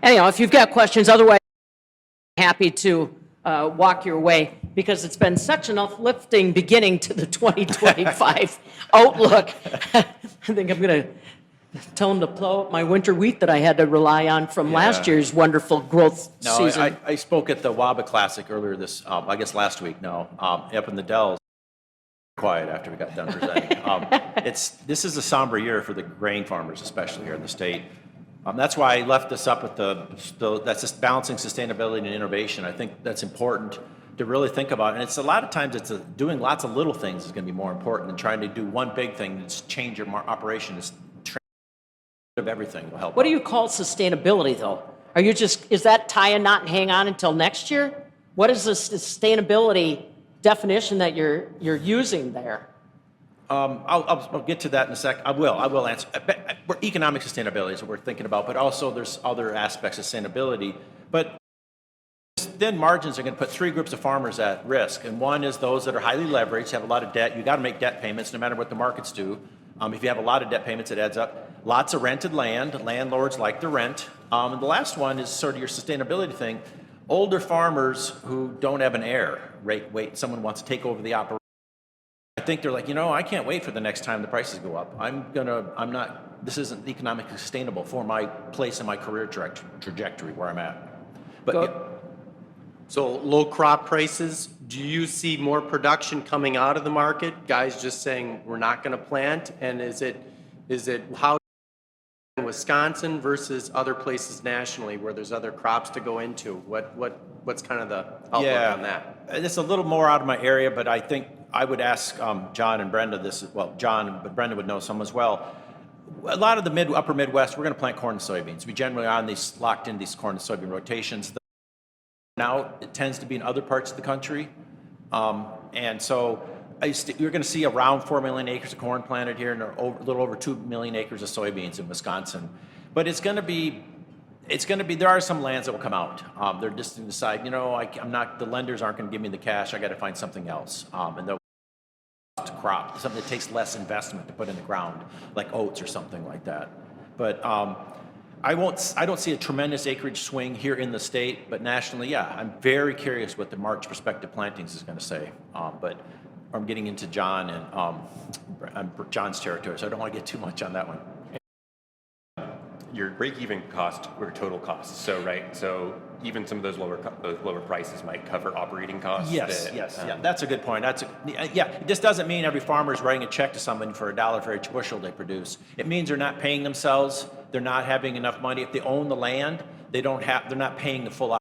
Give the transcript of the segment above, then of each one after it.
Anyhow, if you've got questions, otherwise, I'm happy to walk your way because it's been such an uplifting beginning to the 2025 outlook. I think I'm going to tell them to plow up my winter wheat that I had to rely on from last year's wonderful growth season. I spoke at the WABA Classic earlier this, I guess last week now, up in the Dells. Quiet after we got done presenting. This is a somber year for the grain farmers, especially here in the state. That's why I left this up with that's just balancing sustainability and innovation. I think that's important to really think about. And it's a lot of times doing lots of little things is going to be more important than trying to do one big thing that's change your operation. Of everything will help. What do you call sustainability, though? Is that tie a knot and hang on until next year? What is the sustainability definition that you're using there? I'll get to that in a sec. I will answer. Economic sustainability is what we're thinking about, but also there's other aspects of sustainability. But then margins are going to put three groups of farmers at risk, and one is those that are highly leveraged, have a lot of debt. You got to make debt payments no matter what the markets do. If you have a lot of debt payments, it adds up. Lots of rented land. Landlords like the rent. And the last one is sort of your sustainability thing. Older farmers who don't have an heir. Wait, someone wants to take over the operation. I think they're like, I can't wait for the next time the prices go up. This isn't economically sustainable for my place in my career trajectory where I'm at. So low crop prices, do you see more production coming out of the market? Guys just saying we're not going to plant? And is it how in Wisconsin versus other places nationally where there's other crops to go into? What's kind of the outlook on that? It's a little more out of my area, but I think I would ask John and Brenda this. Well, John, but Brenda would know some as well. A lot of the upper Midwest, we're going to plant corn and soybeans. We generally are locked in these corn and soybean rotations. Now it tends to be in other parts of the country, and so you're going to see around 4 million acres of corn planted here and a little over 2 million acres of soybeans in Wisconsin. But it's going to be. There are some lands that will come out. They're just going to decide, the lenders aren't going to give me the cash. I got to find something else, and they'll crop something that takes less investment to put in the ground, like oats or something like that. But I don't see a tremendous acreage swing here in the state, but nationally, I'm very curious what the March prospective plantings is going to say. But I'm getting into John and John's territory, so I don't want to get too much on that one. Your break-even cost or total costs. So even some of those lower prices might cover operating costs. Yes. That's a good point. This doesn't mean every farmer is writing a check to someone for $1 for each bushel they produce. It means they're not paying themselves. They're not having enough money. If they own the land, they're not paying the full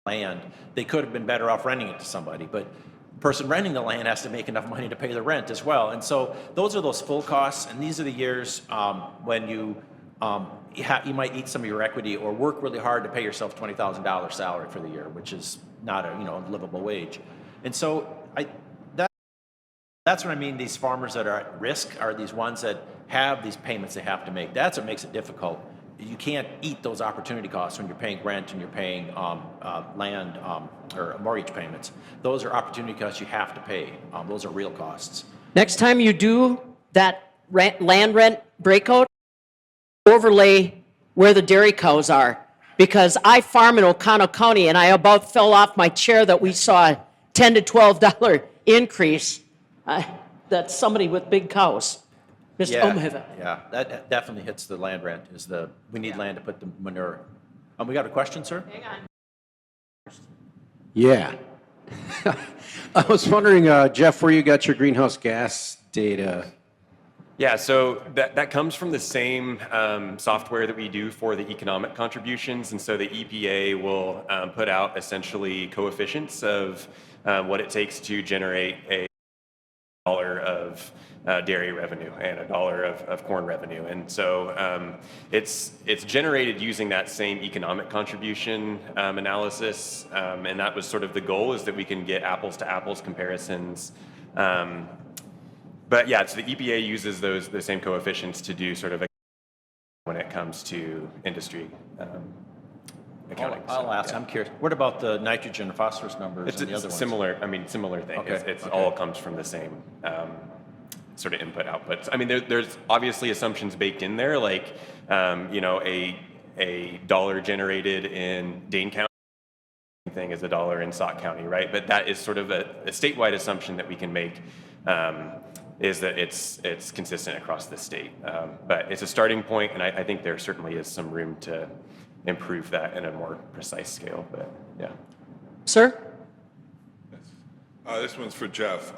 land. They could have been better off renting it to somebody, but the person renting the land has to make enough money to pay the rent as well. And so those are those full costs, and these are the years when you might eat some of your equity or work really hard to pay yourself $20,000 salary for the year, which is not a livable wage. And so that's what I mean. These farmers that are at risk are these ones that have these payments they have to make. That's what makes it difficult. You can't eat those opportunity costs when you're paying rent and you're paying land or mortgage payments. Those are opportunity costs you have to pay. Those are real costs. Next time you do that land rent breakout, overlay where the dairy cows are, because I farm in Oconto County and I about fell off my chair that we saw a $10 to $12 increase. That's somebody with big cows. Mr. Omheva. Yeah, that definitely hits the land rent. We need land to put the manure. We got a question, sir? Hang on. Yeah. I was wondering, Jeff, where you got your greenhouse gas data? Yeah, so that comes from the same software that we do for the economic contributions. And so the EPA will put out essentially coefficients of what it takes to generate a $1 of dairy revenue and a $1 of corn revenue. And so it's generated using that same economic contribution analysis. And that was sort of the goal, is that we can get apples to apples comparisons. But yeah, so the EPA uses those same coefficients to do sort of when it comes to industry accounting. I'll ask. Yeah. I'm curious. What about the nitrogen and phosphorus numbers and the other ones? Similar thing. Okay. It's all comes from the same sort of input outputs. I mean, there's obviously assumptions baked in there, like a a dollar generated in Dane County thing as a dollar in Sauk County, right? But that is sort of a statewide assumption that we can make, is that it's consistent across the state. But it's a starting point, and I think there certainly is some room to improve that in a more precise scale. But yeah. Sir? This one's for Jeff.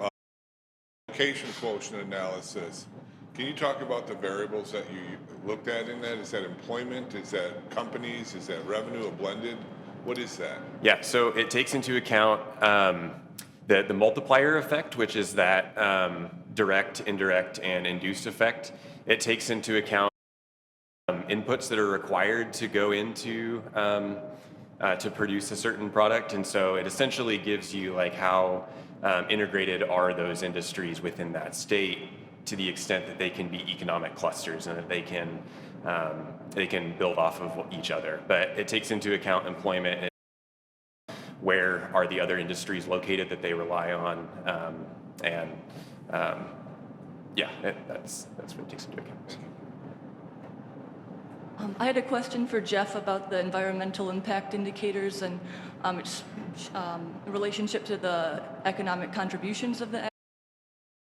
Location quotient analysis. Can you talk about the variables that you looked at in that? Is that employment? Is that companies? Is that revenue, a blended? What is that? Yeah, so it takes into account the multiplier effect, which is that direct, indirect, and induced effect. It takes into account inputs that are required to go into to produce a certain product, and so it essentially gives you like how integrated are those industries within that state to the extent that they can be economic clusters and that they can build off of each other. But it takes into account employment and where are the other industries located that they rely on, that's what it takes into account. I had a question for Jeff about the environmental impact indicators and its relationship to the economic contributions of the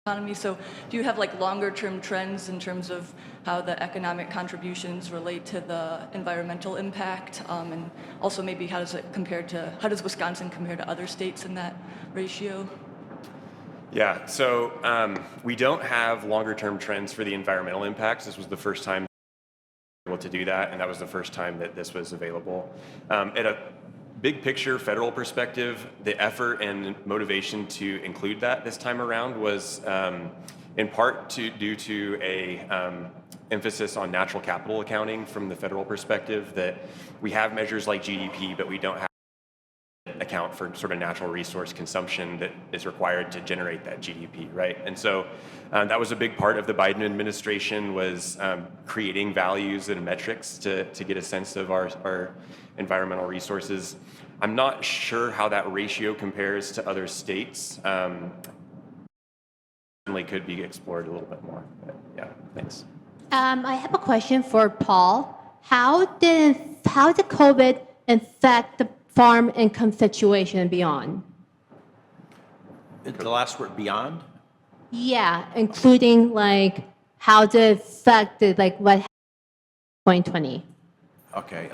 economy. So do you have like longer term trends in terms of how the economic contributions relate to the environmental impact? And also maybe how does Wisconsin compare to other states in that ratio? Yeah, so we don't have longer term trends for the environmental impacts. This was the first time able to do that, and that was the first time that this was available. At a big picture federal perspective, the effort and motivation to include that this time around was in part due to a emphasis on natural capital accounting from the federal perspective, that we have measures like GDP, but we don't have account for sort of natural resource consumption that is required to generate that GDP, right? And so that was a big part of the Biden administration, was creating values and metrics to get a sense of our environmental resources. I'm not sure how that ratio compares to other states. Certainly could be explored a little bit more. But yeah, thanks. I have a question for Paul. How did COVID affect the farm income situation and beyond? The last word, beyond? Yeah, including like how did it affect like what happened in 2020? Okay.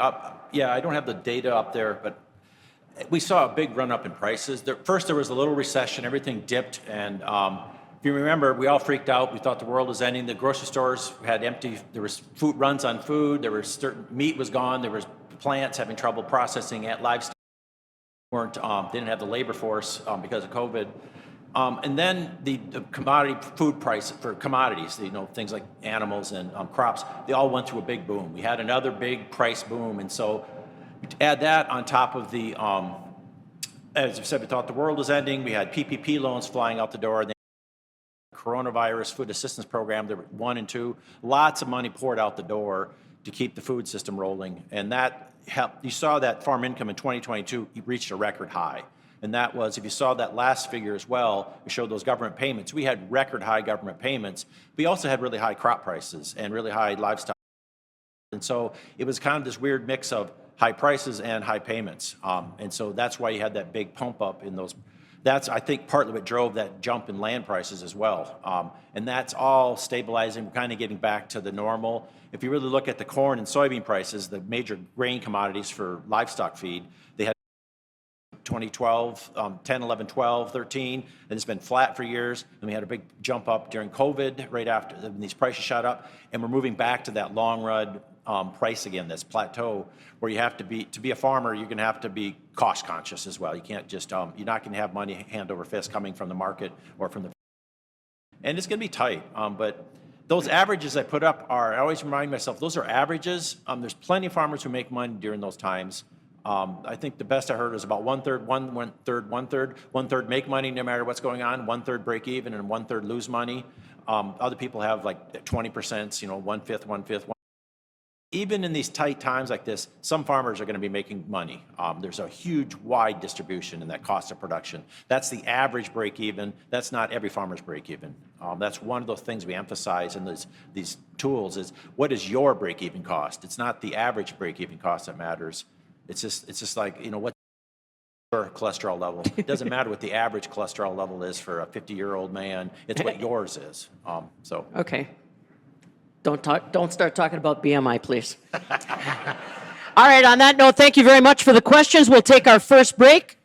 Yeah, I don't have the data up there, but we saw a big run up in prices. First, there was a little recession. Everything dipped, and if you remember, we all freaked out. We thought the world was ending. The grocery stores had empty. There was food runs on food. There was meat was gone. There was plants having trouble processing at livestock. Didn't have the labor force because of COVID. And then the commodity food price for commodities, things like animals and crops, they all went through a big boom. We had another big price boom, and so add that on top of the, as I said, we thought the world was ending. We had PPP loans flying out the door. The coronavirus food assistance program, there were 1 and 2, lots of money poured out the door to keep the food system rolling, and that helped. You saw that farm income in 2022 reached a record high. And that was, if you saw that last figure as well, it showed those government payments. We had record high government payments. We also had really high crop prices and really high livestock. And so it was kind of this weird mix of high prices and high payments. And so that's why you had that big pump up in those. That's, I think, partly what drove that jump in land prices as well. And that's all stabilizing. We're kind of getting back to the normal. If you really look at the corn and soybean prices, the major grain commodities for livestock feed, they had 2012, 10, 11, 12, 13, and it's been flat for years. And we had a big jump up during COVID right after when these prices shot up. And we're moving back to that long run price again, this plateau, where you have to be a farmer, you're going to have to be cost conscious as well. You can't just, you're not going to have money hand over fist coming from the market or from the, and it's going to be tight. But those averages I put up are, I always remind myself, those are averages. There's plenty of farmers who make money during those times. I think the best I heard was about one third make money no matter what's going on, 1/3 break even, and 1/3 lose money. Other people have like 20%, 1/5, 1/5. even in these tight times like this, some farmers are going to be making money. There's a huge, wide distribution in that cost of production. That's the average break even. That's not every farmer's break even. That's one of those things we emphasize in these tools is what is your break even cost? It's not the average break even cost that matters. It's just like, what your cholesterol level. It doesn't matter what the average cholesterol level is for a 50-year-old man. It's what yours is. Okay. Don't start talking about BMI, please. All right, on that note, thank you very much for the questions. We'll take our first break.